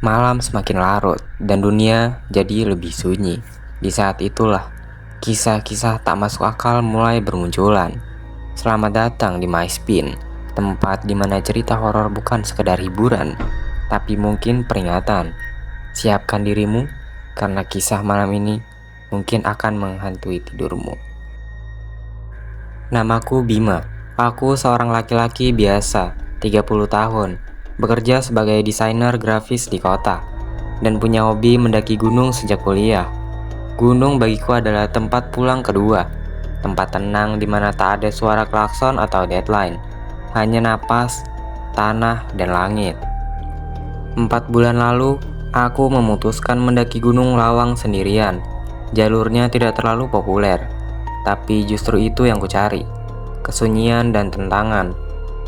Malam semakin larut dan dunia jadi lebih sunyi. Di saat itulah, kisah-kisah tak masuk akal mulai bermunculan. Selamat datang di MySpin, tempat di mana cerita horor bukan sekedar hiburan, tapi mungkin peringatan. Siapkan dirimu, karena kisah malam ini mungkin akan menghantui tidurmu. Namaku Bima. Aku seorang laki-laki biasa, 30 tahun, bekerja sebagai desainer grafis di kota, dan punya hobi mendaki gunung sejak kuliah. Gunung bagiku adalah tempat pulang kedua, tempat tenang di mana tak ada suara klakson atau deadline, hanya napas, tanah, dan langit. 4 bulan lalu, aku memutuskan mendaki Gunung Lawang sendirian. Jalurnya tidak terlalu populer, tapi justru itu yang kucari. Kesunyian dan tentangan.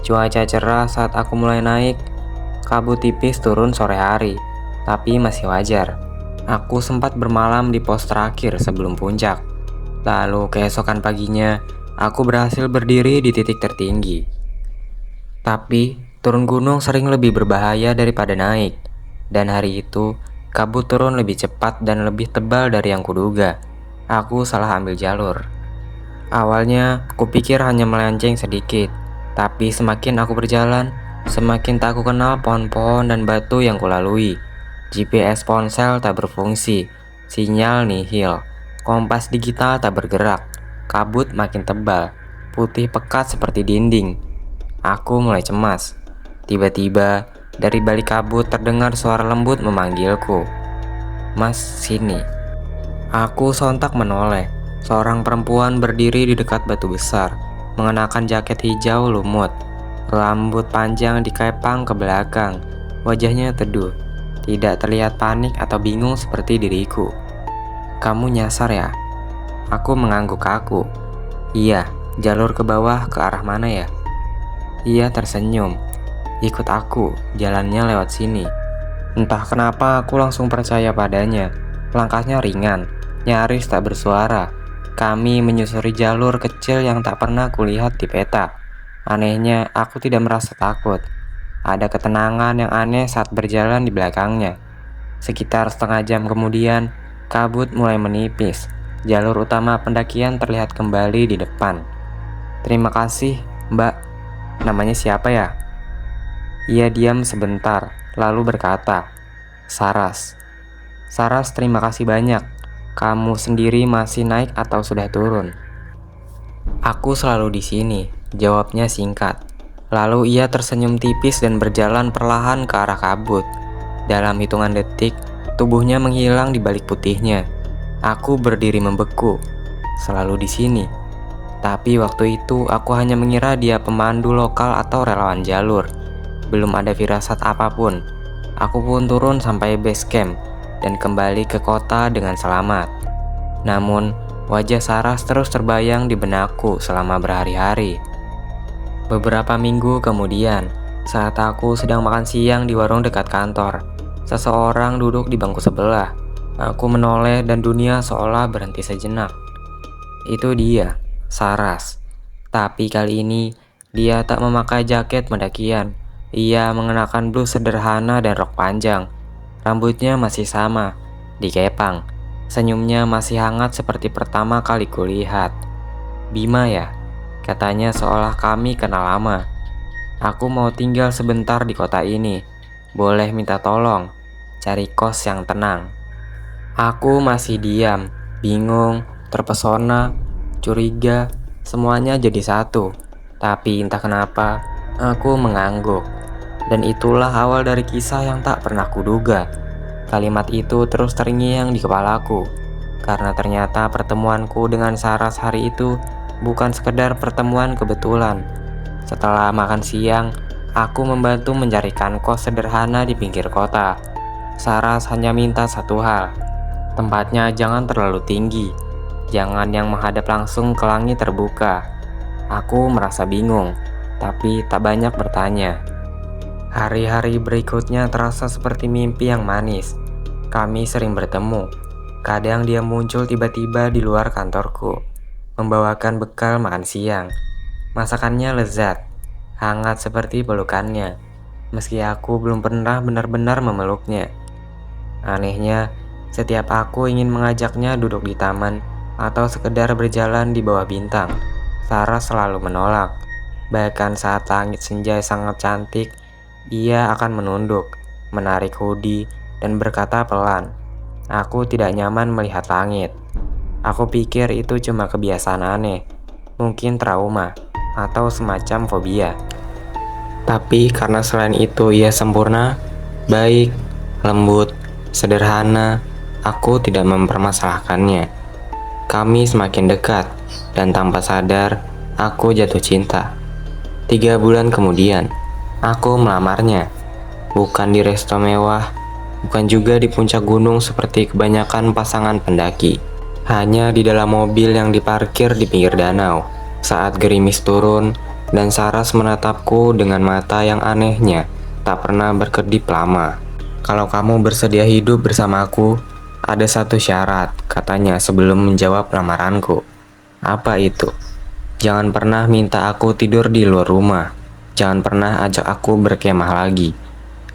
Cuaca cerah saat aku mulai naik. Kabut tipis turun sore hari, tapi masih wajar. Aku sempat bermalam di pos terakhir sebelum puncak. Lalu keesokan paginya, aku berhasil berdiri di titik tertinggi. Tapi, turun gunung sering lebih berbahaya daripada naik. Dan hari itu, kabut turun lebih cepat dan lebih tebal dari yang kuduga. Aku salah ambil jalur. Awalnya, kupikir hanya melenceng sedikit. Tapi semakin aku berjalan, semakin tak aku kenal pohon-pohon dan batu yang kulalui. GPS ponsel tak berfungsi, sinyal nihil, kompas digital tak bergerak, kabut makin tebal, putih pekat seperti dinding. Aku mulai cemas. Tiba-tiba, dari balik kabut terdengar suara lembut memanggilku. "Mas, sini." Aku sontak menoleh. Seorang perempuan berdiri di dekat batu besar, mengenakan jaket hijau lumut. Rambut panjang dikepang ke belakang. Wajahnya teduh, tidak terlihat panik atau bingung seperti diriku. "Kamu nyasar ya?" Aku mengangguk kaku. "Iya, jalur ke bawah ke arah mana ya?" Ia tersenyum. "Ikut aku, jalannya lewat sini." Entah kenapa aku langsung percaya padanya. Langkahnya ringan, nyaris tak bersuara. Kami menyusuri jalur kecil yang tak pernah kulihat di peta. Anehnya, aku tidak merasa takut. Ada ketenangan yang aneh saat berjalan di belakangnya. Sekitar setengah jam kemudian, kabut mulai menipis. Jalur utama pendakian terlihat kembali di depan. "Terima kasih, Mbak." "Namanya siapa ya?" Ia diam sebentar, lalu berkata, "Saras." "Saras, terima kasih banyak. Kamu sendiri masih naik atau sudah turun?" "Aku selalu di sini," jawabnya singkat. Lalu ia tersenyum tipis dan berjalan perlahan ke arah kabut. Dalam hitungan detik, tubuhnya menghilang di balik putihnya. Aku berdiri membeku. Selalu di sini. Tapi waktu itu aku hanya mengira dia pemandu lokal atau relawan jalur. Belum ada firasat apapun. Aku pun turun sampai base camp dan kembali ke kota dengan selamat. Namun, wajah Saras terus terbayang di benakku selama berhari-hari. Beberapa minggu kemudian, saat aku sedang makan siang di warung dekat kantor, seseorang duduk di bangku sebelah. Aku menoleh dan dunia seolah berhenti sejenak. Itu dia, Saras. Tapi kali ini, dia tak memakai jaket pendakian. Ia mengenakan blus sederhana dan rok panjang. Rambutnya masih sama, dikepang. Senyumnya masih hangat seperti pertama kali kulihat. "Bima ya?" katanya seolah kami kenal lama. "Aku mau tinggal sebentar di kota ini. Boleh minta tolong? Cari kos yang tenang." Aku masih diam, bingung, terpesona, curiga, semuanya jadi satu. Tapi entah kenapa, aku mengangguk. Dan itulah awal dari kisah yang tak pernah kuduga. Kalimat itu terus terngiang di kepalaku. Karena ternyata pertemuanku dengan Saras hari itu bukan sekedar pertemuan kebetulan. Setelah makan siang, aku membantu mencarikan kos sederhana di pinggir kota. Saras hanya minta satu hal. Tempatnya jangan terlalu tinggi, jangan yang menghadap langsung ke langit terbuka. Aku merasa bingung, tapi tak banyak bertanya. Hari-hari berikutnya terasa seperti mimpi yang manis. Kami sering bertemu. Kadang dia muncul tiba-tiba di luar kantorku, membawakan bekal makan siang. Masakannya lezat, hangat seperti pelukannya. Meski aku belum pernah benar-benar memeluknya. Anehnya, setiap aku ingin mengajaknya duduk di taman atau sekedar berjalan di bawah bintang, Saras selalu menolak. Bahkan saat langit senja sangat cantik, ia akan menunduk, menarik hoodie, dan berkata pelan, "Aku tidak nyaman melihat langit." Aku pikir itu cuma kebiasaan aneh, mungkin trauma, atau semacam fobia. Tapi karena selain itu ia sempurna, baik, lembut, sederhana, aku tidak mempermasalahkannya. Kami semakin dekat, dan tanpa sadar, aku jatuh cinta. 3 bulan kemudian, aku melamarnya. Bukan di resto mewah, bukan juga di puncak gunung seperti kebanyakan pasangan pendaki. Hanya di dalam mobil yang diparkir di pinggir danau. Saat gerimis turun, dan Saras menatapku dengan mata yang anehnya tak pernah berkedip lama. "Kalau kamu bersedia hidup bersamaku, ada satu syarat," katanya sebelum menjawab lamaranku. "Apa itu?" "Jangan pernah minta aku tidur di luar rumah. Jangan pernah ajak aku berkemah lagi."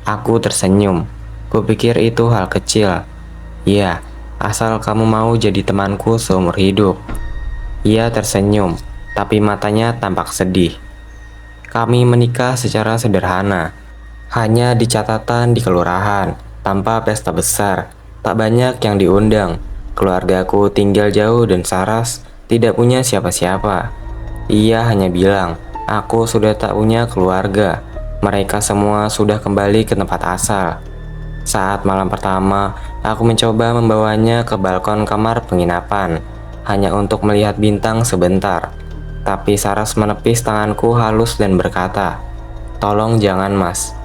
Aku tersenyum. Kupikir itu hal kecil. "Iya, asal kamu mau jadi temanku seumur hidup." Ia tersenyum, tapi matanya tampak sedih. Kami menikah secara sederhana, hanya di catatan di kelurahan, tanpa pesta besar. Tak banyak yang diundang. Keluargaku tinggal jauh dan Saras tidak punya siapa-siapa. Ia hanya bilang, "Aku sudah tak punya keluarga. Mereka semua sudah kembali ke tempat asal." Saat malam pertama, aku mencoba membawanya ke balkon kamar penginapan, hanya untuk melihat bintang sebentar. Tapi Saras menepis tanganku halus dan berkata, "Tolong jangan, Mas.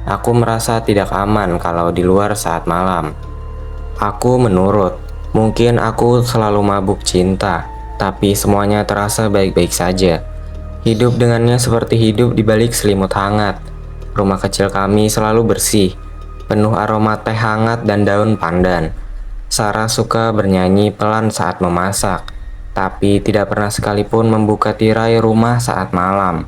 Aku merasa tidak aman kalau di luar saat malam." Aku menurut. Mungkin aku selalu mabuk cinta, tapi semuanya terasa baik-baik saja. Hidup dengannya seperti hidup di balik selimut hangat. Rumah kecil kami selalu bersih, penuh aroma teh hangat dan daun pandan. Sarah suka bernyanyi pelan saat memasak, tapi tidak pernah sekalipun membuka tirai rumah saat malam.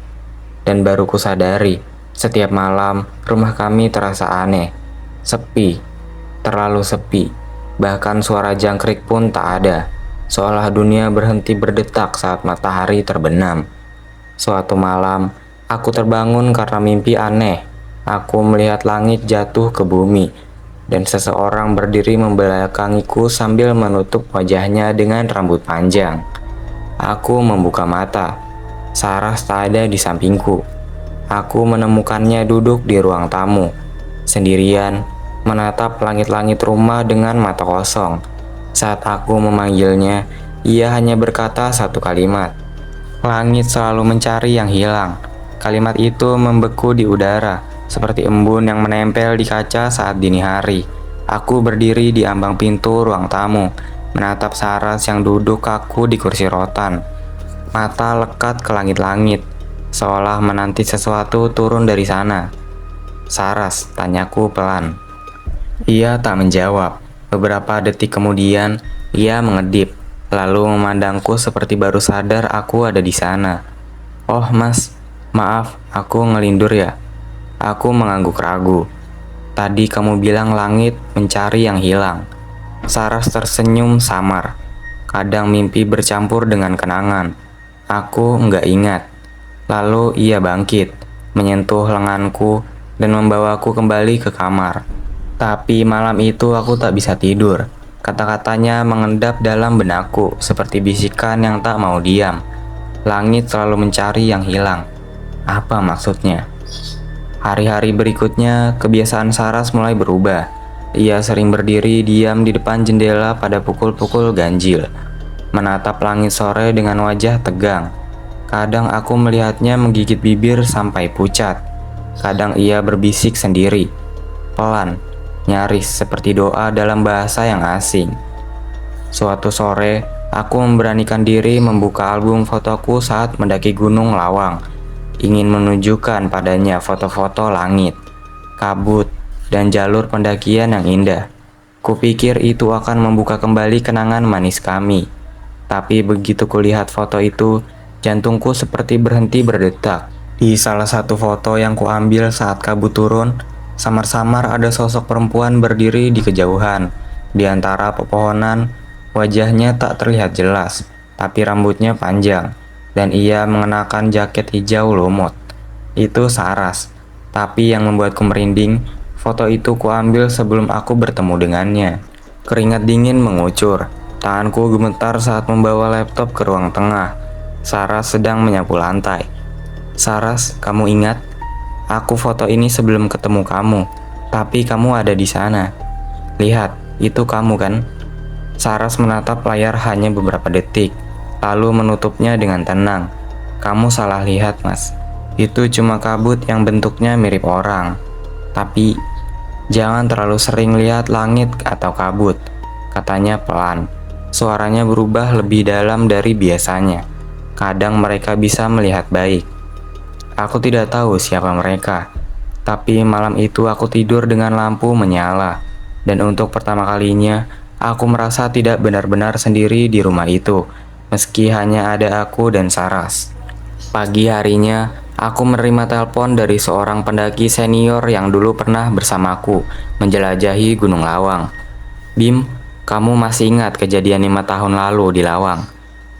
Dan baru kusadari, setiap malam rumah kami terasa aneh, sepi, terlalu sepi. Bahkan suara jangkrik pun tak ada, seolah dunia berhenti berdetak saat matahari terbenam. Suatu malam, aku terbangun karena mimpi aneh. Aku melihat langit jatuh ke bumi, dan seseorang berdiri membelakangiku sambil menutup wajahnya dengan rambut panjang. Aku membuka mata. Saras tak ada di sampingku. Aku menemukannya duduk di ruang tamu, sendirian, menatap langit-langit rumah dengan mata kosong. Saat aku memanggilnya, ia hanya berkata satu kalimat, "Langit selalu mencari yang hilang." Kalimat itu membeku di udara, seperti embun yang menempel di kaca saat dini hari. Aku berdiri di ambang pintu ruang tamu, menatap Saras yang duduk kaku di kursi rotan. Mata lekat ke langit-langit, seolah menanti sesuatu turun dari sana. "Saras?" tanyaku pelan. Ia tak menjawab. Beberapa detik kemudian, ia mengedip, lalu memandangku seperti baru sadar aku ada di sana. "Oh Mas, maaf, aku ngelindur ya." Aku mengangguk ragu. "Tadi kamu bilang langit mencari yang hilang." Saras tersenyum samar. "Kadang mimpi bercampur dengan kenangan. Aku nggak ingat." Lalu ia bangkit, menyentuh lenganku, dan membawaku kembali ke kamar. Tapi malam itu aku tak bisa tidur. Kata-katanya mengendap dalam benakku seperti bisikan yang tak mau diam. Langit selalu mencari yang hilang. Apa maksudnya? Hari-hari berikutnya, kebiasaan Saras mulai berubah. Ia sering berdiri diam di depan jendela pada pukul-pukul ganjil, menatap langit sore dengan wajah tegang. Kadang aku melihatnya menggigit bibir sampai pucat. Kadang ia berbisik sendiri, pelan, nyaris seperti doa dalam bahasa yang asing. Suatu sore, aku memberanikan diri membuka album fotoku saat mendaki Gunung Lawang, ingin menunjukkan padanya foto-foto langit, kabut, dan jalur pendakian yang indah. Kupikir itu akan membuka kembali kenangan manis kami. Tapi begitu kulihat foto itu, jantungku seperti berhenti berdetak. Di salah satu foto yang kuambil saat kabut turun, Samar-samar ada sosok perempuan berdiri di kejauhan. Di antara pepohonan, wajahnya tak terlihat jelas, tapi rambutnya panjang, dan ia mengenakan jaket hijau lumut. Itu Saras, tapi yang membuatku merinding, foto itu kuambil sebelum aku bertemu dengannya. Keringat dingin mengucur, tanganku gemetar saat membawa laptop ke ruang tengah. Saras sedang menyapu lantai. Saras, kamu ingat? Aku foto ini sebelum ketemu kamu, tapi kamu ada di sana. Lihat, itu kamu kan? Saras menatap layar hanya beberapa detik, lalu menutupnya dengan tenang. Kamu salah lihat, Mas. Itu cuma kabut yang bentuknya mirip orang. Tapi, jangan terlalu sering lihat langit atau kabut, katanya pelan. Suaranya berubah lebih dalam dari biasanya. Kadang mereka bisa melihat baik. Aku tidak tahu siapa mereka, tapi malam itu aku tidur dengan lampu menyala, dan untuk pertama kalinya, aku merasa tidak benar-benar sendiri di rumah itu, meski hanya ada aku dan Saras. Pagi harinya, aku menerima telepon dari seorang pendaki senior yang dulu pernah bersamaku menjelajahi Gunung Lawang. Bim, kamu masih ingat kejadian 5 tahun lalu di Lawang?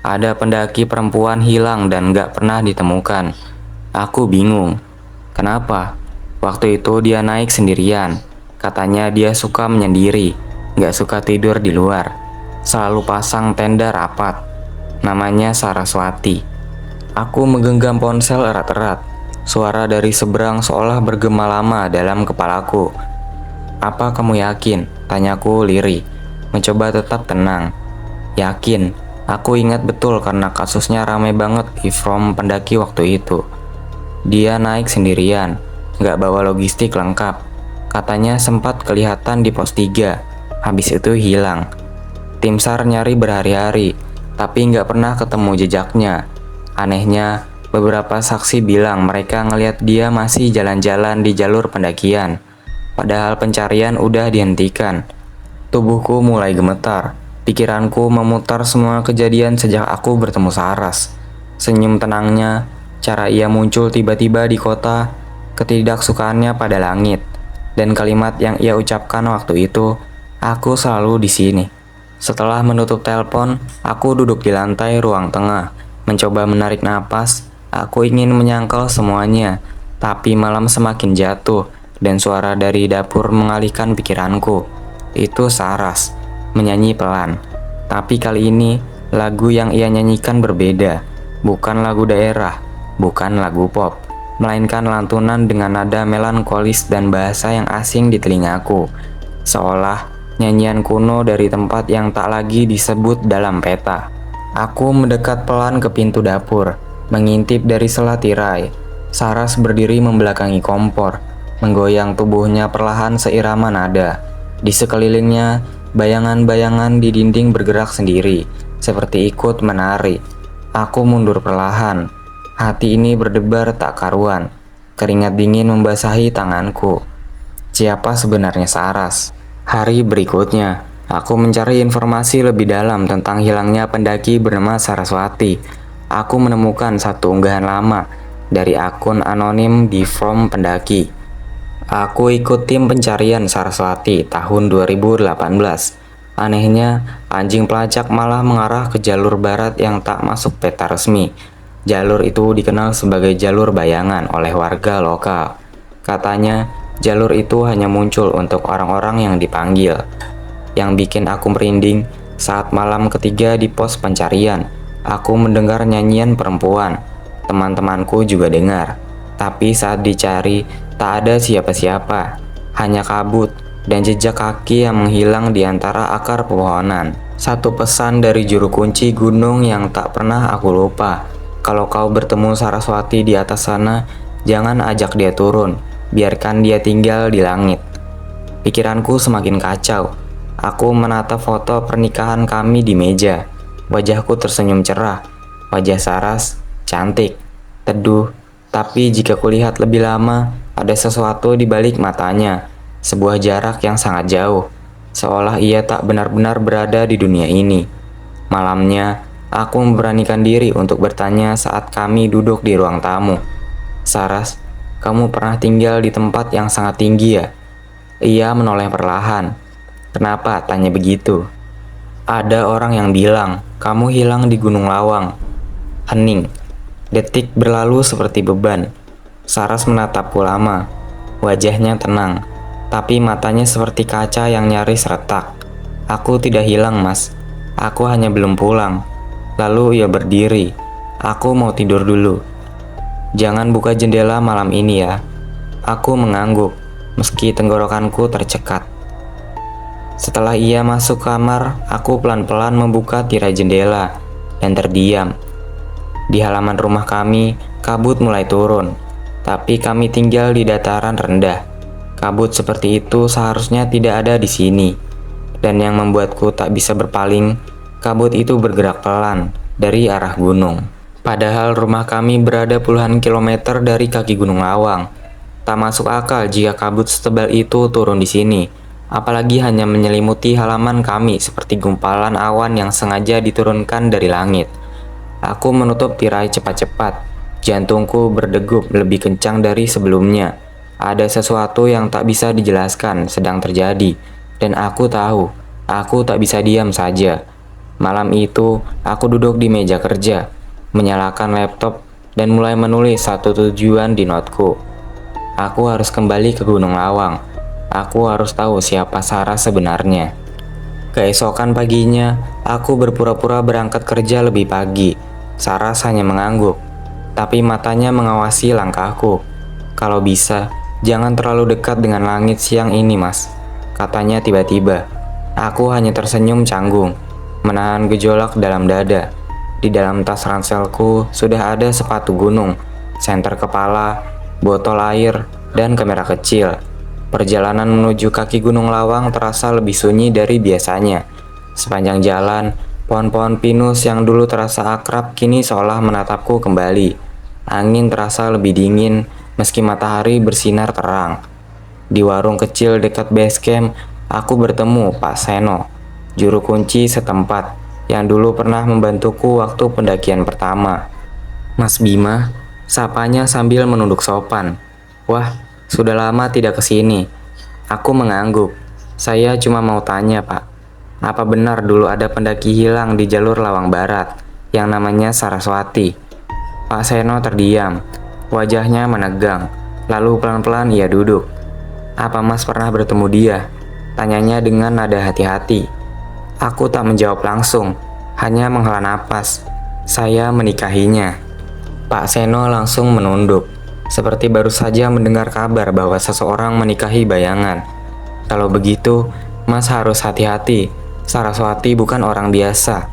Ada pendaki perempuan hilang dan gak pernah ditemukan. Aku bingung. Kenapa? Waktu itu dia naik sendirian. Katanya dia suka menyendiri, gak suka tidur di luar. Selalu pasang tenda rapat. Namanya Saraswati. Aku menggenggam ponsel erat-erat. Suara dari seberang seolah bergema lama dalam kepalaku. Apa kamu yakin? Tanyaku lirih, mencoba tetap tenang. Yakin. Aku ingat betul karena kasusnya ramai banget di forum pendaki waktu itu. Dia naik sendirian, nggak bawa logistik lengkap. Katanya sempat kelihatan di pos 3, habis itu hilang. Tim SAR nyari berhari-hari, tapi nggak pernah ketemu jejaknya. Anehnya, beberapa saksi bilang mereka ngelihat dia masih jalan-jalan di jalur pendakian. Padahal pencarian udah dihentikan. Tubuhku mulai gemetar, pikiranku memutar semua kejadian sejak aku bertemu Saras. Senyum tenangnya, cara ia muncul tiba-tiba di kota, ketidaksukaannya pada langit, dan kalimat yang ia ucapkan waktu itu, aku selalu di sini. Setelah menutup telepon, aku duduk di lantai ruang tengah, mencoba menarik napas. Aku ingin menyangkal semuanya, tapi malam semakin jatuh, dan suara dari dapur mengalihkan pikiranku. Itu Saras, menyanyi pelan. Tapi kali ini, lagu yang ia nyanyikan berbeda, bukan lagu daerah, bukan lagu pop, melainkan lantunan dengan nada melankolis dan bahasa yang asing di telingaku. Seolah nyanyian kuno dari tempat yang tak lagi disebut dalam peta. Aku mendekat pelan ke pintu dapur, mengintip dari sela tirai. Saras berdiri membelakangi kompor, menggoyang tubuhnya perlahan seirama nada. Di sekelilingnya, bayangan-bayangan di dinding bergerak sendiri, seperti ikut menari. Aku mundur perlahan. Hati ini berdebar tak karuan. Keringat dingin membasahi tanganku. Siapa sebenarnya Saras? Hari berikutnya, aku mencari informasi lebih dalam tentang hilangnya pendaki bernama Saraswati. Aku menemukan satu unggahan lama dari akun anonim di forum pendaki. Aku ikut tim pencarian Saraswati tahun 2018. Anehnya, anjing pelacak malah mengarah ke jalur barat yang tak masuk peta resmi. Jalur itu dikenal sebagai jalur bayangan oleh warga lokal. Katanya, jalur itu hanya muncul untuk orang-orang yang dipanggil. Yang bikin aku merinding, saat malam ketiga di pos pencarian, aku mendengar nyanyian perempuan. Teman-temanku juga dengar. Tapi saat dicari, tak ada siapa-siapa. Hanya kabut dan jejak kaki yang menghilang di antara akar pepohonan. Satu pesan dari juru kunci gunung yang tak pernah aku lupa. Kalau kau bertemu Saraswati di atas sana, jangan ajak dia turun, biarkan dia tinggal di langit. Pikiranku semakin kacau. Aku menatap foto pernikahan kami di meja. Wajahku tersenyum cerah. Wajah Saras, cantik, teduh, tapi jika kulihat lebih lama, ada sesuatu di balik matanya. Sebuah jarak yang sangat jauh, seolah ia tak benar-benar berada di dunia ini. Malamnya, aku memberanikan diri untuk bertanya saat kami duduk di ruang tamu. Saras, Kamu pernah tinggal di tempat yang sangat tinggi ya? Ia menoleh perlahan. Kenapa tanya begitu? Ada orang yang bilang, kamu hilang di Gunung Lawang. Hening. Detik berlalu seperti beban. Saras menatapku lama. Wajahnya tenang, tapi matanya seperti kaca yang nyaris retak. Aku tidak hilang, Mas. Aku hanya belum pulang. Lalu ia berdiri. Aku mau tidur dulu. Jangan buka jendela malam ini ya. Aku mengangguk, meski tenggorokanku tercekat. Setelah ia masuk kamar, aku pelan-pelan membuka tirai jendela dan terdiam. Di halaman rumah kami, kabut mulai turun, tapi kami tinggal di dataran rendah. Kabut seperti itu seharusnya tidak ada di sini, dan yang membuatku tak bisa berpaling, kabut itu bergerak pelan dari arah gunung. Padahal rumah kami berada puluhan kilometer dari kaki Gunung Lawang. Tak masuk akal jika kabut setebal itu turun di sini, apalagi hanya menyelimuti halaman kami seperti gumpalan awan yang sengaja diturunkan dari langit. Aku menutup tirai cepat-cepat. Jantungku berdegup lebih kencang dari sebelumnya. Ada sesuatu yang tak bisa dijelaskan sedang terjadi, dan aku tahu, aku tak bisa diam saja. Malam itu, aku duduk di meja kerja, menyalakan laptop, dan mulai menulis satu tujuan di noteku. Aku harus kembali ke Gunung Lawang. Aku harus tahu siapa Sarah sebenarnya. Keesokan paginya, aku berpura-pura berangkat kerja lebih pagi. Saras hanya mengangguk, tapi matanya mengawasi langkahku. Kalau bisa, jangan terlalu dekat dengan langit siang ini, Mas, katanya tiba-tiba. Aku hanya tersenyum canggung, menahan gejolak dalam dada. Di dalam tas ranselku sudah ada sepatu gunung, senter kepala, botol air, dan kamera kecil. Perjalanan menuju kaki Gunung Lawang terasa lebih sunyi dari biasanya. Sepanjang jalan, pohon-pohon pinus yang dulu terasa akrab kini seolah menatapku kembali. Angin terasa lebih dingin meski matahari bersinar terang. Di warung kecil dekat base camp, aku bertemu Pak Seno, juru kunci setempat yang dulu pernah membantuku waktu pendakian pertama. Mas Bima, sapanya sambil menunduk sopan. Wah, sudah lama tidak kesini. Aku mengangguk. Saya cuma mau tanya, Pak. Apa benar dulu ada pendaki hilang di jalur Lawang Barat yang namanya Saraswati? Pak Seno terdiam. Wajahnya menegang. Lalu pelan-pelan ia duduk. Apa Mas pernah bertemu dia? Tanyanya dengan nada hati-hati. Aku tak menjawab langsung, hanya menghela napas. Saya menikahinya. Pak Seno langsung menunduk, seperti baru saja mendengar kabar bahwa seseorang menikahi bayangan. Kalau begitu, Mas harus hati-hati. Saraswati bukan orang biasa.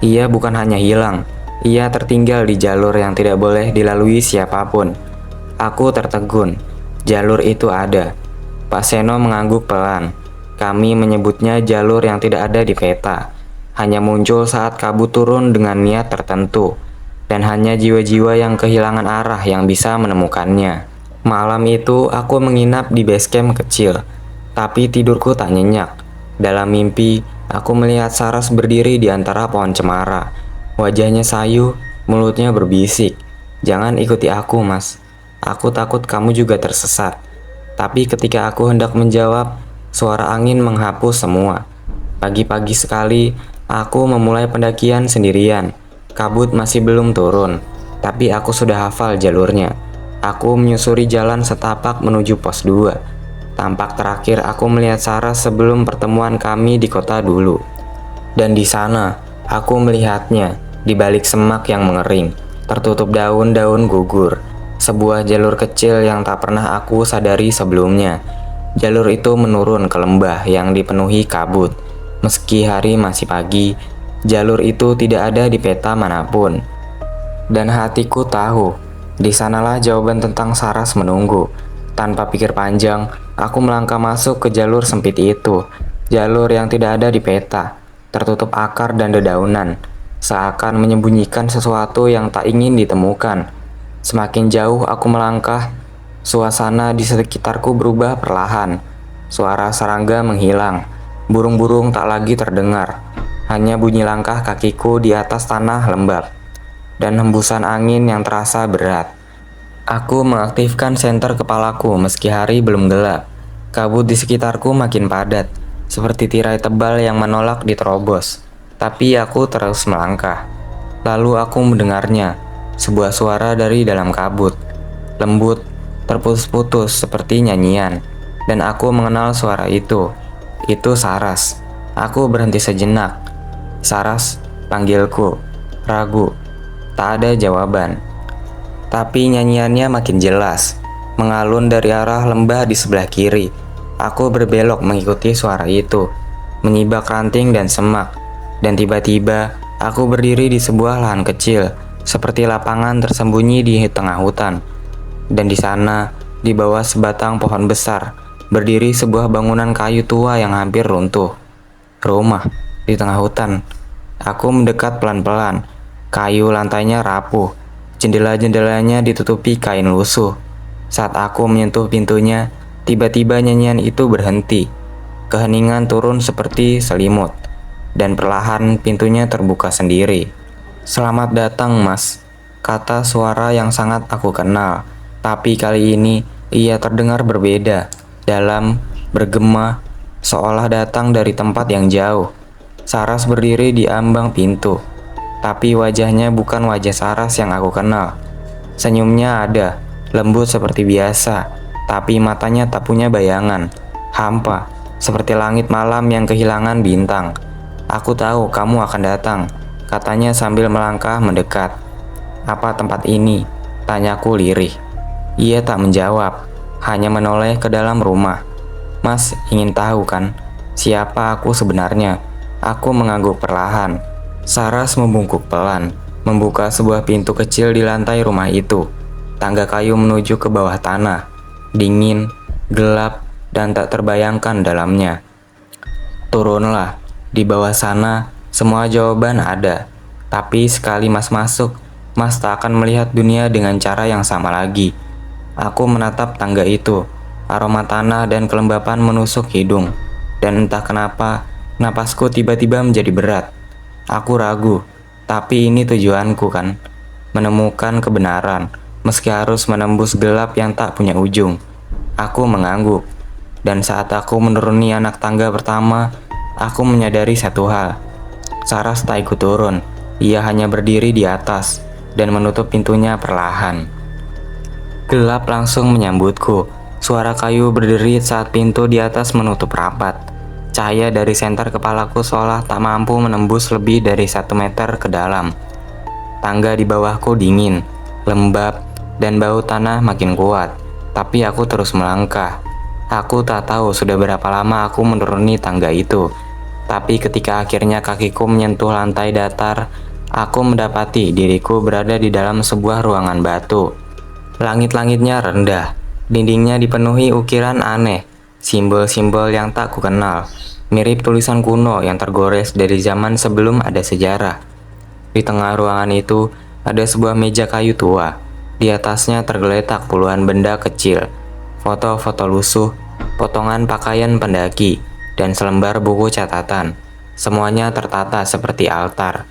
Ia bukan hanya hilang, ia tertinggal di jalur yang tidak boleh dilalui siapapun. Aku tertegun. Jalur itu ada. Pak Seno mengangguk pelan. Kami menyebutnya jalur yang tidak ada di peta. Hanya muncul saat kabut turun dengan niat tertentu. Dan hanya jiwa-jiwa yang kehilangan arah yang bisa menemukannya. Malam itu aku menginap di base camp kecil, tapi tidurku tak nyenyak. Dalam mimpi, aku melihat Saras berdiri di antara pohon cemara. Wajahnya sayu, mulutnya berbisik. Jangan ikuti aku, Mas. Aku takut kamu juga tersesat. Tapi ketika aku hendak menjawab, suara angin menghapus semua. Pagi-pagi sekali, aku memulai pendakian sendirian. Kabut masih belum turun, tapi aku sudah hafal jalurnya. Aku menyusuri jalan setapak menuju pos 2. Tampak terakhir aku melihat Sarah sebelum pertemuan kami di kota dulu. Dan di sana, aku melihatnya di balik semak yang mengering, tertutup daun-daun gugur. Sebuah jalur kecil yang tak pernah aku sadari sebelumnya. Jalur itu menurun ke lembah yang dipenuhi kabut. Meski hari masih pagi, jalur itu tidak ada di peta manapun. Dan hatiku tahu, di sanalah jawaban tentang Saras menunggu. Tanpa pikir panjang, aku melangkah masuk ke jalur sempit itu. Jalur yang tidak ada di peta, tertutup akar dan dedaunan, seakan menyembunyikan sesuatu yang tak ingin ditemukan. Semakin jauh aku melangkah, suasana di sekitarku berubah perlahan. Suara serangga menghilang, burung-burung tak lagi terdengar. Hanya bunyi langkah kakiku di atas tanah lembab, dan hembusan angin yang terasa berat. Aku mengaktifkan senter kepalaku meski hari belum gelap. Kabut di sekitarku makin padat, seperti tirai tebal yang menolak diterobos. Tapi aku terus melangkah. Lalu aku mendengarnya, sebuah suara dari dalam kabut. Lembut, terputus-putus seperti nyanyian. Dan aku mengenal suara itu. Itu Saras. Aku berhenti sejenak. Saras, panggilku. Ragu. Tak ada jawaban. Tapi nyanyiannya makin jelas, mengalun dari arah lembah di sebelah kiri. Aku berbelok mengikuti suara itu, menyibak ranting dan semak. Dan tiba-tiba, aku berdiri di sebuah lahan kecil, seperti lapangan tersembunyi di tengah hutan. Dan di sana, di bawah sebatang pohon besar, berdiri sebuah bangunan kayu tua yang hampir runtuh. Rumah di tengah hutan. Aku mendekat pelan-pelan. Kayu lantainya rapuh. Jendela-jendelanya ditutupi kain lusuh. Saat aku menyentuh pintunya, tiba-tiba nyanyian itu berhenti. Keheningan turun seperti selimut. Dan perlahan pintunya terbuka sendiri. "Selamat datang, Mas," kata suara yang sangat aku kenal. Tapi kali ini ia terdengar berbeda, dalam, bergema, seolah datang dari tempat yang jauh. Saras berdiri di ambang pintu, tapi wajahnya bukan wajah Saras yang aku kenal. Senyumnya ada, lembut seperti biasa, tapi matanya tak punya bayangan, hampa, seperti langit malam yang kehilangan bintang. "Aku tahu kamu akan datang," katanya sambil melangkah mendekat. "Apa tempat ini?" tanyaku lirih. Ia tak menjawab, hanya menoleh ke dalam rumah. "Mas ingin tahu kan, siapa aku sebenarnya?" Aku mengangguk perlahan. Saras membungkuk pelan, membuka sebuah pintu kecil di lantai rumah itu. Tangga kayu menuju ke bawah tanah. Dingin, gelap, dan tak terbayangkan dalamnya. "Turunlah. Di bawah sana, semua jawaban ada. Tapi sekali Mas masuk, Mas tak akan melihat dunia dengan cara yang sama lagi." Aku menatap tangga itu. Aroma tanah dan kelembapan menusuk hidung. Dan entah kenapa, napasku tiba-tiba menjadi berat. Aku ragu, tapi ini tujuanku kan? Menemukan kebenaran, meski harus menembus gelap yang tak punya ujung. Aku mengangguk. Dan saat aku menuruni anak tangga pertama, aku menyadari satu hal. Saras tak ikut turun. Ia hanya berdiri di atas dan menutup pintunya perlahan. Gelap langsung menyambutku. Suara kayu berderit saat pintu di atas menutup rapat. Cahaya dari senter kepalaku seolah tak mampu menembus lebih dari 1 meter ke dalam. Tangga di bawahku dingin, lembab, dan bau tanah makin kuat. Tapi aku terus melangkah. Aku tak tahu sudah berapa lama aku menuruni tangga itu. Tapi ketika akhirnya kakiku menyentuh lantai datar, aku mendapati diriku berada di dalam sebuah ruangan batu. Langit-langitnya rendah, dindingnya dipenuhi ukiran aneh, simbol-simbol yang tak kukenal, mirip tulisan kuno yang tergores dari zaman sebelum ada sejarah. Di tengah ruangan itu, ada sebuah meja kayu tua. Di atasnya tergeletak puluhan benda kecil, foto-foto lusuh, potongan pakaian pendaki, dan selembar buku catatan. Semuanya tertata seperti altar.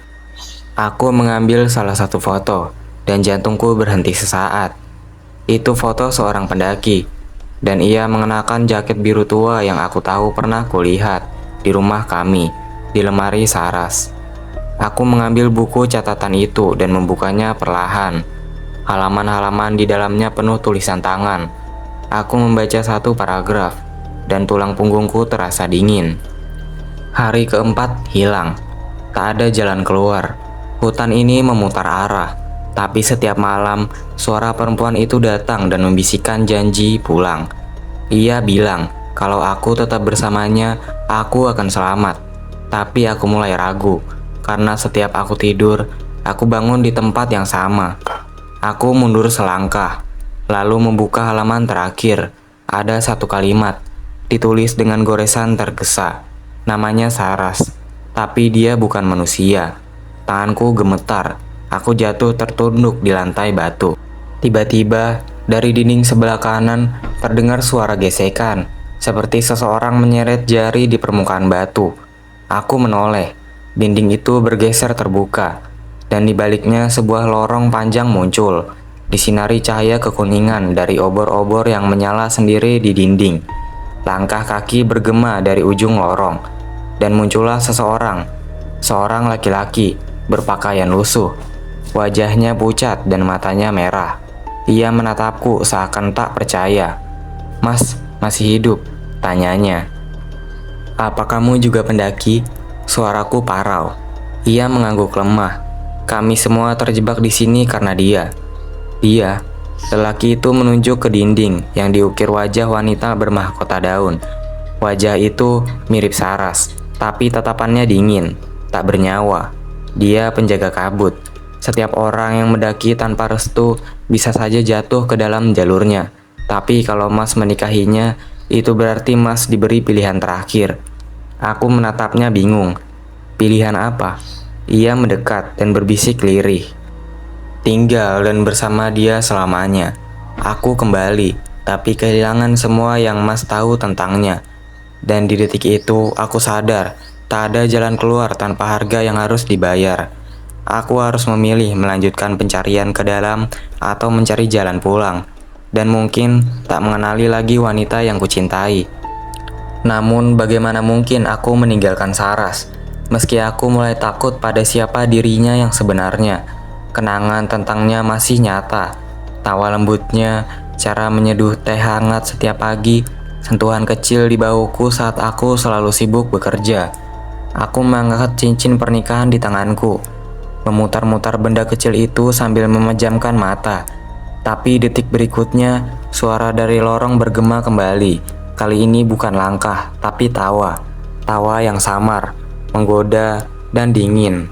Aku mengambil salah satu foto, dan jantungku berhenti sesaat. Itu foto seorang pendaki, dan ia mengenakan jaket biru tua yang aku tahu pernah kulihat di rumah kami, di lemari Saras. Aku mengambil buku catatan itu dan membukanya perlahan. Halaman-halaman di dalamnya penuh tulisan tangan. Aku membaca satu paragraf, dan tulang punggungku terasa dingin. Hari keempat hilang. Tak ada jalan keluar. Hutan ini memutar arah. Tapi setiap malam, suara perempuan itu datang dan membisikkan janji pulang. Ia bilang, kalau aku tetap bersamanya, aku akan selamat. Tapi aku mulai ragu, karena setiap aku tidur, aku bangun di tempat yang sama. Aku mundur selangkah, lalu membuka halaman terakhir. Ada satu kalimat, ditulis dengan goresan tergesa. Namanya Saras, tapi dia bukan manusia. Tanganku gemetar. Aku jatuh tertunduk di lantai batu. Tiba-tiba, dari dinding sebelah kanan terdengar suara gesekan, seperti seseorang menyeret jari di permukaan batu. Aku menoleh. Dinding itu bergeser terbuka, dan di baliknya sebuah lorong panjang muncul. disinari cahaya kekuningan dari obor-obor yang menyala sendiri di dinding. Langkah kaki bergema dari ujung lorong, dan muncullah seorang laki-laki berpakaian lusuh. Wajahnya pucat dan matanya merah. Ia menatapku seakan tak percaya. "Mas, masih hidup?" tanyanya. "Apa kamu juga pendaki?" Suaraku parau. Ia mengangguk lemah. "Kami semua terjebak di sini karena dia." "Dia?" Lelaki itu menunjuk ke dinding yang diukir wajah wanita bermahkota daun. Wajah itu mirip Saras, tapi tatapannya dingin, tak bernyawa. Dia penjaga kabut. Setiap orang yang mendaki tanpa restu bisa saja jatuh ke dalam jalurnya. Tapi kalau Mas menikahinya, itu berarti Mas diberi pilihan terakhir. Aku menatapnya bingung. "Pilihan apa?" Ia mendekat dan berbisik lirih. "Tinggal dan bersama dia selamanya." Aku kembali, tapi kehilangan semua yang Mas tahu tentangnya. Dan di detik itu, aku sadar, tak ada jalan keluar tanpa harga yang harus dibayar. Aku harus memilih melanjutkan pencarian ke dalam atau mencari jalan pulang. Dan mungkin tak mengenali lagi wanita yang kucintai. Namun bagaimana mungkin aku meninggalkan Saras? Meski aku mulai takut pada siapa dirinya yang sebenarnya, kenangan tentangnya masih nyata. Tawa lembutnya, cara menyeduh teh hangat setiap pagi, sentuhan kecil di bahuku saat aku selalu sibuk bekerja. Aku mengangkat cincin pernikahan di tanganku, memutar-mutar benda kecil itu sambil memejamkan mata. Tapi detik berikutnya, suara dari lorong bergema kembali. Kali ini bukan langkah, tapi tawa. Tawa yang samar, menggoda, dan dingin.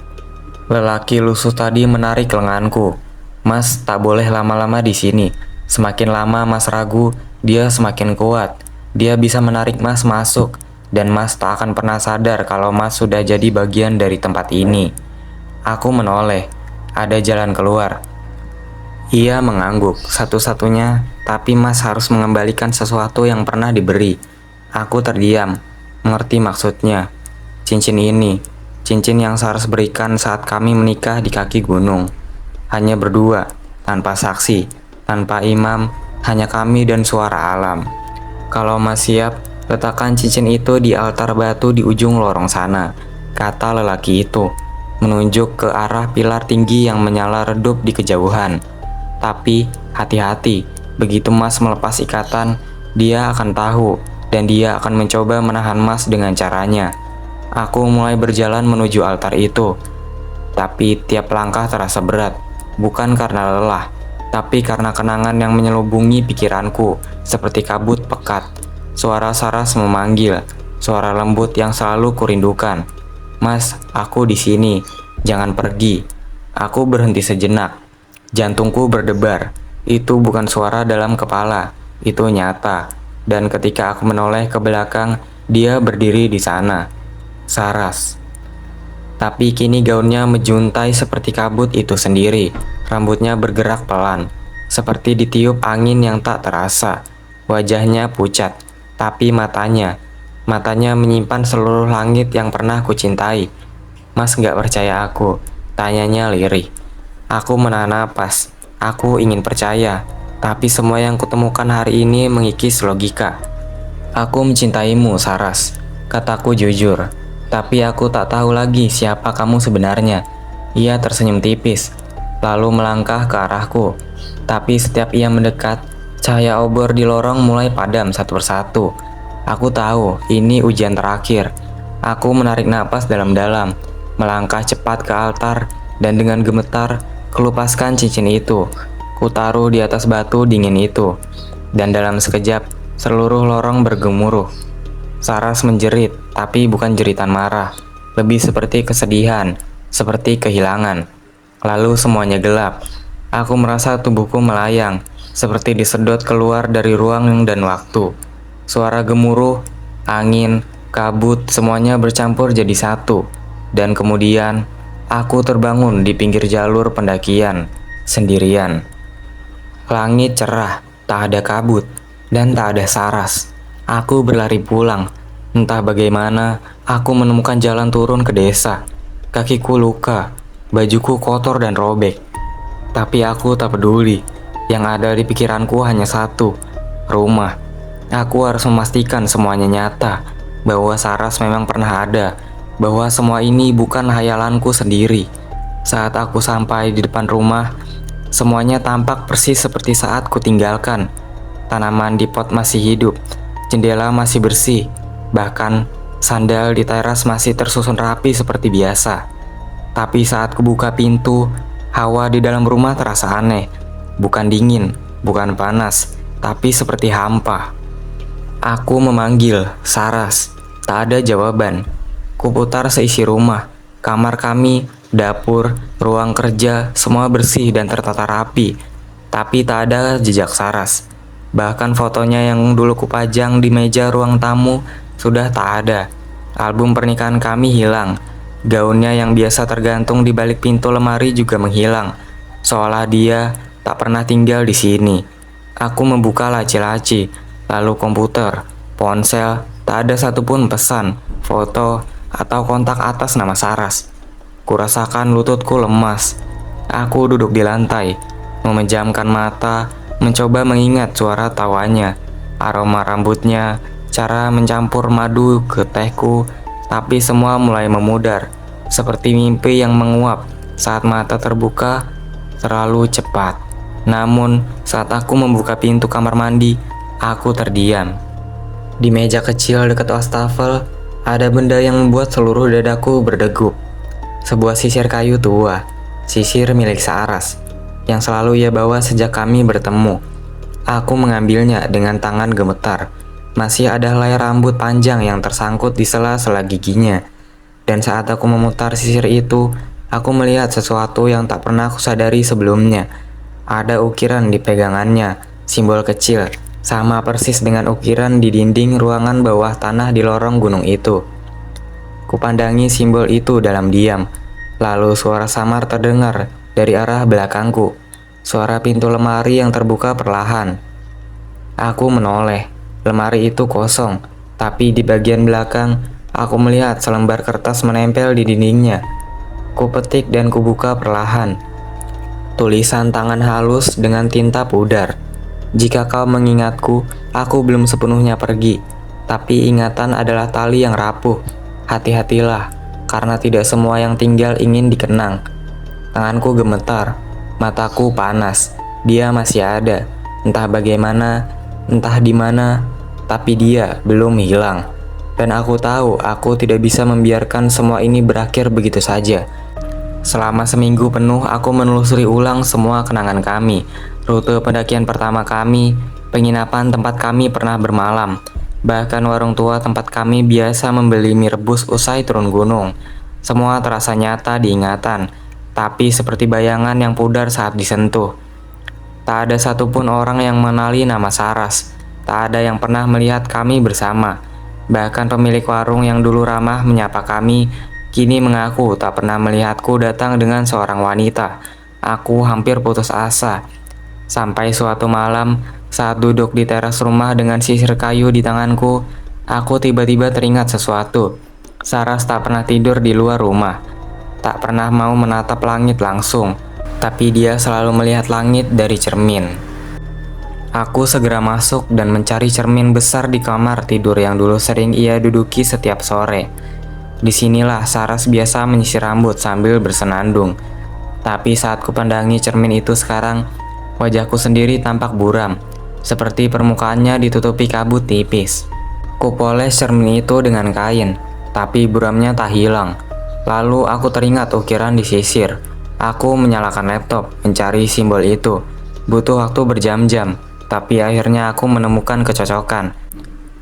Lelaki lusuh tadi menarik lenganku. "Mas, tak boleh lama-lama di sini. Semakin lama Mas ragu, dia semakin kuat. Dia bisa menarik Mas masuk, dan Mas tak akan pernah sadar kalau Mas sudah jadi bagian dari tempat ini." Aku menoleh. "Ada jalan keluar." Ia mengangguk, "Satu-satunya, tapi Mas harus mengembalikan sesuatu yang pernah diberi." Aku terdiam, mengerti maksudnya. "Cincin ini, cincin yang Saras berikan saat kami menikah di kaki gunung. Hanya berdua, tanpa saksi, tanpa imam, hanya kami dan suara alam. Kalau Mas siap, letakkan cincin itu di altar batu di ujung lorong sana," kata lelaki itu, menunjuk ke arah pilar tinggi yang menyala redup di kejauhan. "Tapi hati-hati, begitu Mas melepas ikatan, dia akan tahu, dan dia akan mencoba menahan Mas dengan caranya." Aku mulai berjalan menuju altar itu, tapi tiap langkah terasa berat, bukan karena lelah, tapi karena kenangan yang menyelubungi pikiranku, seperti kabut pekat. Suara Saras memanggil, suara lembut yang selalu kurindukan. "Mas, aku di sini, jangan pergi." Aku berhenti sejenak. Jantungku berdebar. Itu bukan suara dalam kepala, itu nyata. Dan ketika aku menoleh ke belakang, dia berdiri di sana. Saras. Tapi kini gaunnya menjuntai seperti kabut itu sendiri. Rambutnya bergerak pelan, seperti ditiup angin yang tak terasa. Wajahnya pucat, tapi matanya menyimpan seluruh langit yang pernah kucintai. "Mas gak percaya aku?" tanyanya lirih. Aku menahan napas. Aku ingin percaya, tapi semua yang kutemukan hari ini mengikis logika. "Aku mencintaimu, Saras," kataku jujur. "Tapi aku tak tahu lagi siapa kamu sebenarnya." Ia tersenyum tipis, lalu melangkah ke arahku. Tapi setiap ia mendekat, cahaya obor di lorong mulai padam satu persatu. Aku tahu ini ujian terakhir. Aku menarik napas dalam-dalam, melangkah cepat ke altar, dan dengan gemetar kelupaskan cincin itu. Kutaruh di atas batu dingin itu, dan dalam sekejap seluruh lorong bergemuruh. Saras menjerit, tapi bukan jeritan marah, lebih seperti kesedihan, seperti kehilangan. Lalu semuanya gelap. Aku merasa tubuhku melayang, seperti disedot keluar dari ruang dan waktu. Suara gemuruh, angin, kabut, semuanya bercampur jadi satu. Dan kemudian aku terbangun di pinggir jalur pendakian, sendirian. Langit cerah, tak ada kabut, dan tak ada Saras. Aku berlari pulang. Entah bagaimana, aku menemukan jalan turun ke desa. Kakiku luka, bajuku kotor dan robek. Tapi aku tak peduli. Yang ada di pikiranku hanya satu, rumah. Aku harus memastikan semuanya nyata, bahwa Saras memang pernah ada, bahwa semua ini bukan hayalanku sendiri. Saat aku sampai di depan rumah, semuanya tampak persis seperti saat kutinggalkan. Tanaman di pot masih hidup, jendela masih bersih, bahkan sandal di teras masih tersusun rapi seperti biasa. Tapi saat kubuka pintu, hawa di dalam rumah terasa aneh. Bukan dingin, bukan panas, tapi seperti hampa. Aku memanggil, Saras. Tak ada jawaban. Kuputar seisi rumah. Kamar kami, dapur, ruang kerja, semua bersih dan tertata rapi. Tapi tak ada jejak Saras. Bahkan fotonya yang dulu kupajang di meja ruang tamu sudah tak ada. Album pernikahan kami hilang. Gaunnya yang biasa tergantung di balik pintu lemari juga menghilang. Seolah dia tak pernah tinggal di sini. Aku membuka laci-laci, lalu komputer, ponsel, tak ada satupun pesan, foto, atau kontak atas nama Saras. Kurasakan lututku lemas. Aku duduk di lantai, memejamkan mata, mencoba mengingat suara tawanya, aroma rambutnya, cara mencampur madu ke tehku, tapi semua mulai memudar, seperti mimpi yang menguap saat mata terbuka terlalu cepat. Namun, saat aku membuka pintu kamar mandi, aku terdiam. Di meja kecil dekat wastafel, ada benda yang membuat seluruh dadaku berdegup. Sebuah sisir kayu tua, sisir milik Saras, yang selalu ia bawa sejak kami bertemu. Aku mengambilnya dengan tangan gemetar. Masih ada helai rambut panjang yang tersangkut di sela-sela giginya. Dan saat aku memutar sisir itu, aku melihat sesuatu yang tak pernah aku sadari sebelumnya. Ada ukiran di pegangannya, simbol kecil, sama persis dengan ukiran di dinding ruangan bawah tanah di lorong gunung itu. Kupandangi simbol itu dalam diam, lalu suara samar terdengar dari arah belakangku. Suara pintu lemari yang terbuka perlahan. Aku menoleh. Lemari itu kosong, tapi di bagian belakang aku melihat selembar kertas menempel di dindingnya. Kupetik dan kubuka perlahan. Tulisan tangan halus dengan tinta pudar. Jika kau mengingatku, aku belum sepenuhnya pergi. Tapi ingatan adalah tali yang rapuh. Hati-hatilah, karena tidak semua yang tinggal ingin dikenang. Tanganku gemetar, mataku panas. Dia masih ada, entah bagaimana, entah di mana, tapi dia belum hilang. Dan aku tahu aku tidak bisa membiarkan semua ini berakhir begitu saja. Selama seminggu penuh aku menelusuri ulang semua kenangan kami, rute pendakian pertama kami, penginapan tempat kami pernah bermalam, bahkan warung tua tempat kami biasa membeli mie rebus usai turun gunung. Semua terasa nyata di ingatan, tapi seperti bayangan yang pudar saat disentuh. Tak ada satupun orang yang mengenali nama Saras. Tak ada yang pernah melihat kami bersama. Bahkan pemilik warung yang dulu ramah menyapa kami, kini mengaku tak pernah melihatku datang dengan seorang wanita. Aku hampir putus asa. Sampai suatu malam, saat duduk di teras rumah dengan sisir kayu di tanganku, aku tiba-tiba teringat sesuatu. Saras tak pernah tidur di luar rumah. Tak pernah mau menatap langit langsung. Tapi dia selalu melihat langit dari cermin. Aku segera masuk dan mencari cermin besar di kamar tidur yang dulu sering ia duduki setiap sore. Disinilah Saras biasa menyisir rambut sambil bersenandung. Tapi saat kupandangi cermin itu sekarang, wajahku sendiri tampak buram, seperti permukaannya ditutupi kabut tipis. Kupoles cermin itu dengan kain, tapi buramnya tak hilang. Lalu aku teringat ukiran di sisir. Aku menyalakan laptop, mencari simbol itu. Butuh waktu berjam-jam. Tapi akhirnya aku menemukan kecocokan.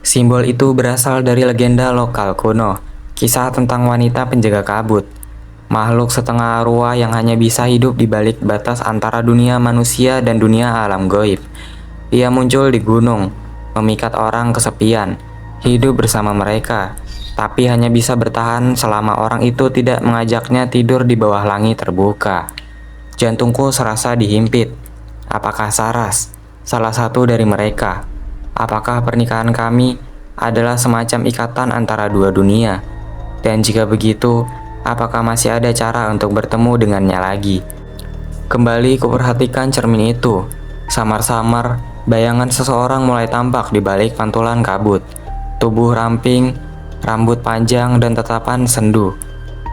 Simbol itu berasal dari legenda lokal kuno, kisah tentang wanita penjaga kabut. Makhluk setengah arwah yang hanya bisa hidup di balik batas antara dunia manusia dan dunia alam gaib. Ia muncul di gunung, memikat orang kesepian, hidup bersama mereka, tapi hanya bisa bertahan selama orang itu tidak mengajaknya tidur di bawah langit terbuka. Jantungku serasa dihimpit. Apakah Saras salah satu dari mereka? Apakah pernikahan kami adalah semacam ikatan antara dua dunia? Dan jika begitu, apakah masih ada cara untuk bertemu dengannya lagi? Kembali kuperhatikan cermin itu. Samar-samar, bayangan seseorang mulai tampak di balik pantulan kabut. Tubuh ramping, rambut panjang, dan tatapan sendu.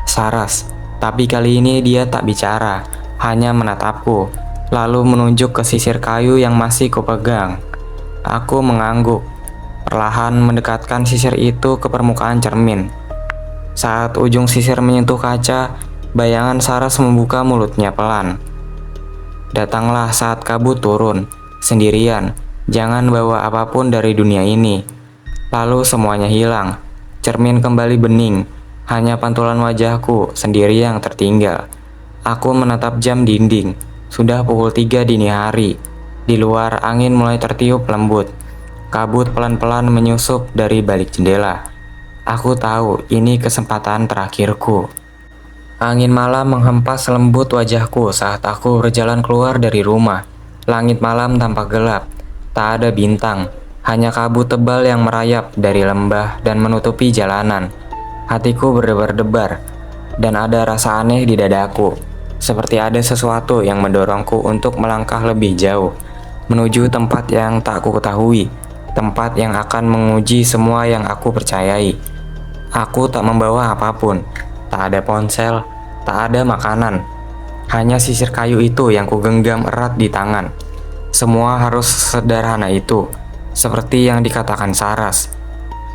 Saras, tapi kali ini dia tak bicara, hanya menatapku, lalu menunjuk ke sisir kayu yang masih kupegang. Aku mengangguk, perlahan mendekatkan sisir itu ke permukaan cermin. Saat ujung sisir menyentuh kaca, bayangan Saras membuka mulutnya pelan. Datanglah saat kabut turun, sendirian, jangan bawa apapun dari dunia ini. Lalu semuanya hilang, cermin kembali bening, hanya pantulan wajahku sendiri yang tertinggal. Aku menatap jam dinding, sudah pukul 3 dini hari. Di luar angin mulai tertiup lembut, kabut pelan-pelan menyusup dari balik jendela. Aku tahu ini kesempatan terakhirku. Angin malam menghempas lembut wajahku saat aku berjalan keluar dari rumah. Langit malam tampak gelap, tak ada bintang, hanya kabut tebal yang merayap dari lembah dan menutupi jalanan. Hatiku berdebar-debar, dan ada rasa aneh di dadaku, seperti ada sesuatu yang mendorongku untuk melangkah lebih jauh, menuju tempat yang tak kuketahui, tempat yang akan menguji semua yang aku percayai. Aku tak membawa apapun, tak ada ponsel, tak ada makanan, hanya sisir kayu itu yang kugenggam erat di tangan. Semua harus sederhana itu, seperti yang dikatakan Saras.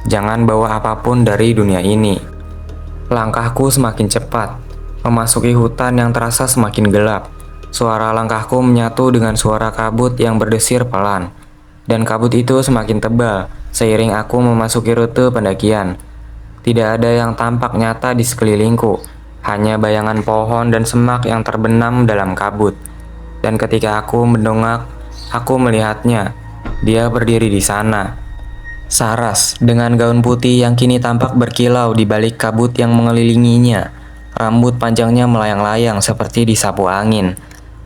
Jangan bawa apapun dari dunia ini. Langkahku semakin cepat, memasuki hutan yang terasa semakin gelap. Suara langkahku menyatu dengan suara kabut yang berdesir pelan, dan kabut itu semakin tebal seiring aku memasuki rute pendakian. Tidak ada yang tampak nyata di sekelilingku, hanya bayangan pohon dan semak yang terbenam dalam kabut. Dan ketika aku mendongak, aku melihatnya. Dia berdiri di sana. Saras, dengan gaun putih yang kini tampak berkilau di balik kabut yang mengelilinginya. Rambut panjangnya melayang-layang seperti disapu angin,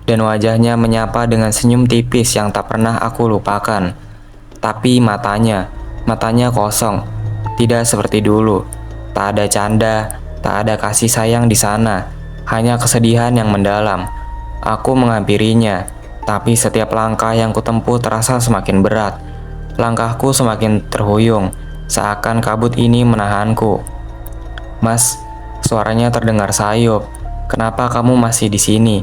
dan wajahnya menyapa dengan senyum tipis yang tak pernah aku lupakan. Tapi matanya kosong, tidak seperti dulu. Tak ada canda, tak ada kasih sayang di sana, hanya kesedihan yang mendalam. Aku menghampirinya, tapi setiap langkah yang kutempuh terasa semakin berat. Langkahku semakin terhuyung, seakan kabut ini menahanku. "Mas," suaranya terdengar sayup. "Kenapa kamu masih di sini?"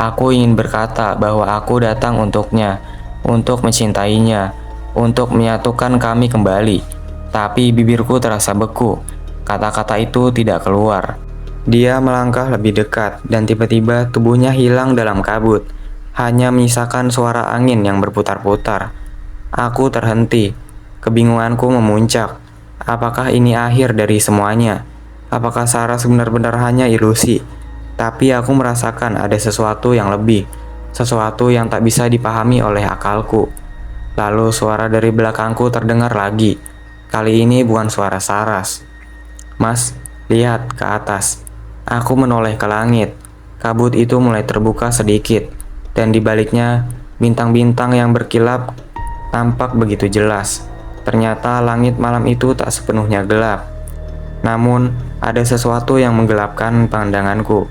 Aku ingin berkata bahwa aku datang untuknya, untuk mencintainya, untuk menyatukan kami kembali. Tapi bibirku terasa beku. Kata-kata itu tidak keluar. Dia melangkah lebih dekat, dan tiba-tiba tubuhnya hilang dalam kabut. Hanya menyisakan suara angin yang berputar-putar. Aku terhenti. Kebingunganku memuncak. Apakah ini akhir dari semuanya? Apakah Saras benar-benar hanya ilusi? Tapi aku merasakan ada sesuatu yang lebih. Sesuatu yang tak bisa dipahami oleh akalku. Lalu suara dari belakangku terdengar lagi. Kali ini bukan suara Saras. "Mas, lihat ke atas." Aku menoleh ke langit. Kabut itu mulai terbuka sedikit, dan di baliknya bintang-bintang yang berkilap tampak begitu jelas. Ternyata langit malam itu tak sepenuhnya gelap. Namun, ada sesuatu yang menggelapkan pandanganku.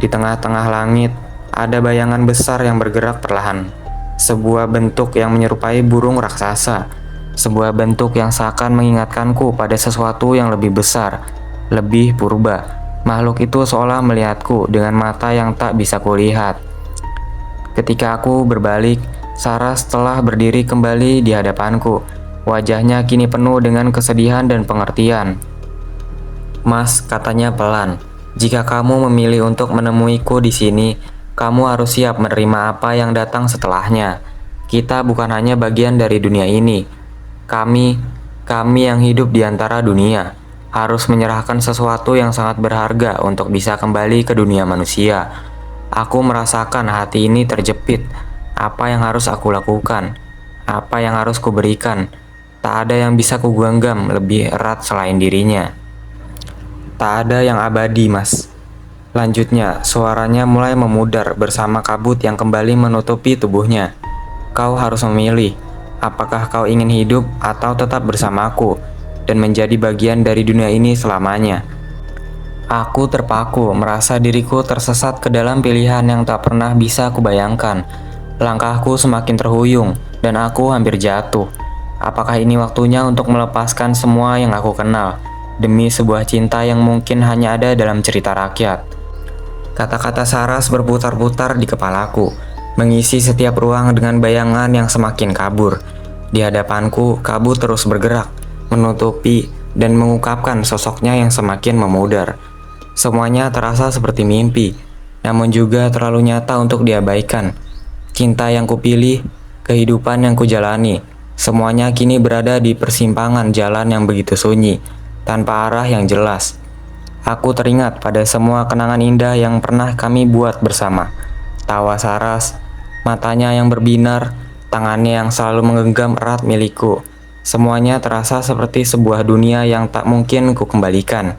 Di tengah-tengah langit, ada bayangan besar yang bergerak perlahan. Sebuah bentuk yang menyerupai burung raksasa. Sebuah bentuk yang seakan mengingatkanku pada sesuatu yang lebih besar, lebih purba. Makhluk itu seolah melihatku dengan mata yang tak bisa kulihat. Ketika aku berbalik, Saras telah berdiri kembali di hadapanku. Wajahnya kini penuh dengan kesedihan dan pengertian. "Mas," katanya pelan, "jika kamu memilih untuk menemuiku di sini, kamu harus siap menerima apa yang datang setelahnya. Kita bukan hanya bagian dari dunia ini. Kami yang hidup di antara dunia, harus menyerahkan sesuatu yang sangat berharga untuk bisa kembali ke dunia manusia." Aku merasakan hati ini terjepit. Apa yang harus aku lakukan? Apa yang harus kuberikan? Tak ada yang bisa kugenggam lebih erat selain dirinya. "Tak ada yang abadi, Mas." Lanjutnya, suaranya mulai memudar bersama kabut yang kembali menutupi tubuhnya. "Kau harus memilih. Apakah kau ingin hidup atau tetap bersamaku dan menjadi bagian dari dunia ini selamanya?" Aku terpaku, merasa diriku tersesat ke dalam pilihan yang tak pernah bisa kubayangkan. Langkahku semakin terhuyung, dan aku hampir jatuh. Apakah ini waktunya untuk melepaskan semua yang aku kenal, demi sebuah cinta yang mungkin hanya ada dalam cerita rakyat? Kata-kata Saras berputar-putar di kepalaku, mengisi setiap ruang dengan bayangan yang semakin kabur. Di hadapanku, kabut terus bergerak, menutupi dan mengungkapkan sosoknya yang semakin memudar. Semuanya terasa seperti mimpi, namun juga terlalu nyata untuk diabaikan. Cinta yang kupilih, kehidupan yang kujalani, semuanya kini berada di persimpangan jalan yang begitu sunyi, tanpa arah yang jelas. Aku teringat pada semua kenangan indah yang pernah kami buat bersama. Tawa Saras, matanya yang berbinar, tangannya yang selalu menggenggam erat milikku. Semuanya terasa seperti sebuah dunia yang tak mungkin kukembalikan.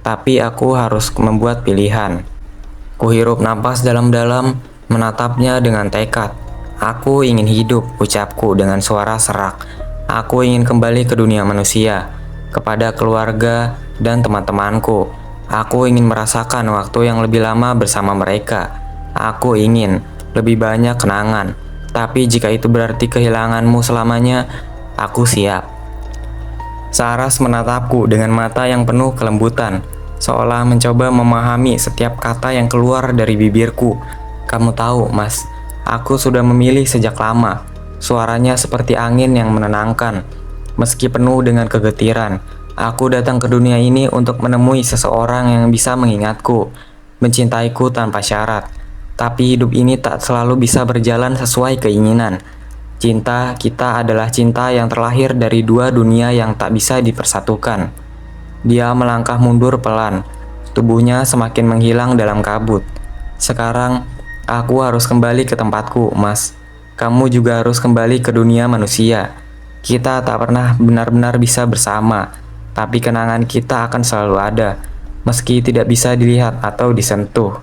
Tapi aku harus membuat pilihan. Kuhirup napas dalam-dalam, menatapnya dengan tekad. Aku ingin hidup, ucapku dengan suara serak. Aku ingin kembali ke dunia manusia, kepada keluarga dan teman-temanku. Aku ingin merasakan waktu yang lebih lama bersama mereka. Aku ingin lebih banyak kenangan. Tapi jika itu berarti kehilanganmu selamanya, aku siap. Saras menatapku dengan mata yang penuh kelembutan, seolah mencoba memahami setiap kata yang keluar dari bibirku. Kamu tahu, Mas, aku sudah memilih sejak lama. Suaranya seperti angin yang menenangkan. Meski penuh dengan kegetiran, aku datang ke dunia ini untuk menemui seseorang yang bisa mengingatku, mencintaiku tanpa syarat. Tapi hidup ini tak selalu bisa berjalan sesuai keinginan. Cinta kita adalah cinta yang terlahir dari dua dunia yang tak bisa dipersatukan. Dia melangkah mundur pelan, tubuhnya semakin menghilang dalam kabut. Sekarang, aku harus kembali ke tempatku, Mas. Kamu juga harus kembali ke dunia manusia. Kita tak pernah benar-benar bisa bersama, tapi kenangan kita akan selalu ada, meski tidak bisa dilihat atau disentuh.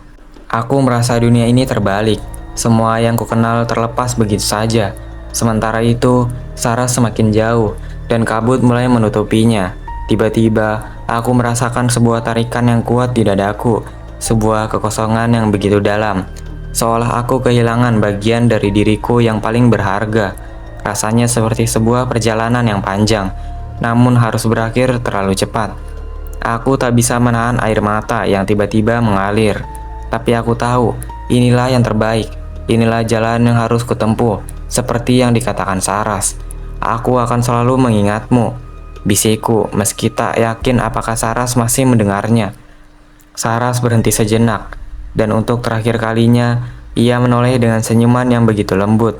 Aku merasa dunia ini terbalik. Semua yang kukenal terlepas begitu saja. Sementara itu, Saras semakin jauh, dan kabut mulai menutupinya. Tiba-tiba, aku merasakan sebuah tarikan yang kuat di dadaku, sebuah kekosongan yang begitu dalam, seolah aku kehilangan bagian dari diriku yang paling berharga. Rasanya seperti sebuah perjalanan yang panjang, namun harus berakhir terlalu cepat. Aku tak bisa menahan air mata yang tiba-tiba mengalir, tapi aku tahu inilah yang terbaik, inilah jalan yang harus kutempuh. Seperti yang dikatakan Saras, aku akan selalu mengingatmu, bisikku, meski tak yakin apakah Saras masih mendengarnya. Saras berhenti sejenak, dan untuk terakhir kalinya, ia menoleh dengan senyuman yang begitu lembut.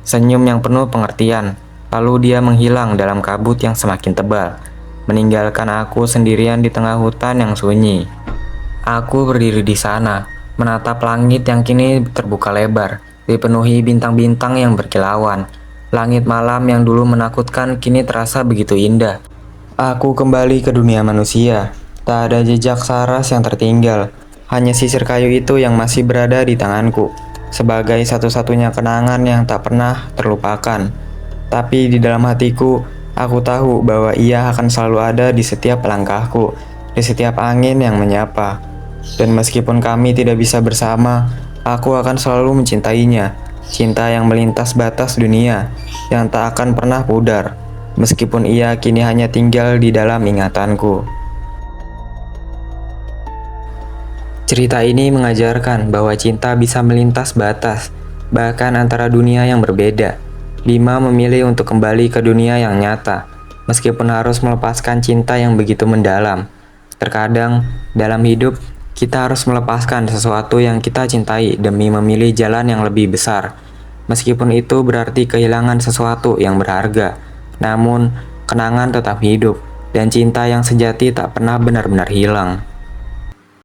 Senyum yang penuh pengertian, lalu dia menghilang dalam kabut yang semakin tebal, meninggalkan aku sendirian di tengah hutan yang sunyi. Aku berdiri di sana, menatap langit yang kini terbuka lebar, dipenuhi bintang-bintang yang berkilauan. Langit malam yang dulu menakutkan kini terasa begitu indah. Aku kembali ke dunia manusia. Tak ada jejak Saras yang tertinggal. Hanya sisir kayu itu yang masih berada di tanganku, sebagai satu-satunya kenangan yang tak pernah terlupakan. Tapi di dalam hatiku, aku tahu bahwa ia akan selalu ada di setiap langkahku, di setiap angin yang menyapa. Dan meskipun kami tidak bisa bersama, aku akan selalu mencintainya. Cinta yang melintas batas dunia, yang tak akan pernah pudar, meskipun ia kini hanya tinggal di dalam ingatanku. Cerita ini mengajarkan bahwa cinta bisa melintas batas, bahkan antara dunia yang berbeda. Bima memilih untuk kembali ke dunia yang nyata, meskipun harus melepaskan cinta yang begitu mendalam. Terkadang, dalam hidup, kita harus melepaskan sesuatu yang kita cintai demi memilih jalan yang lebih besar. Meskipun itu berarti kehilangan sesuatu yang berharga, namun kenangan tetap hidup, dan cinta yang sejati tak pernah benar-benar hilang.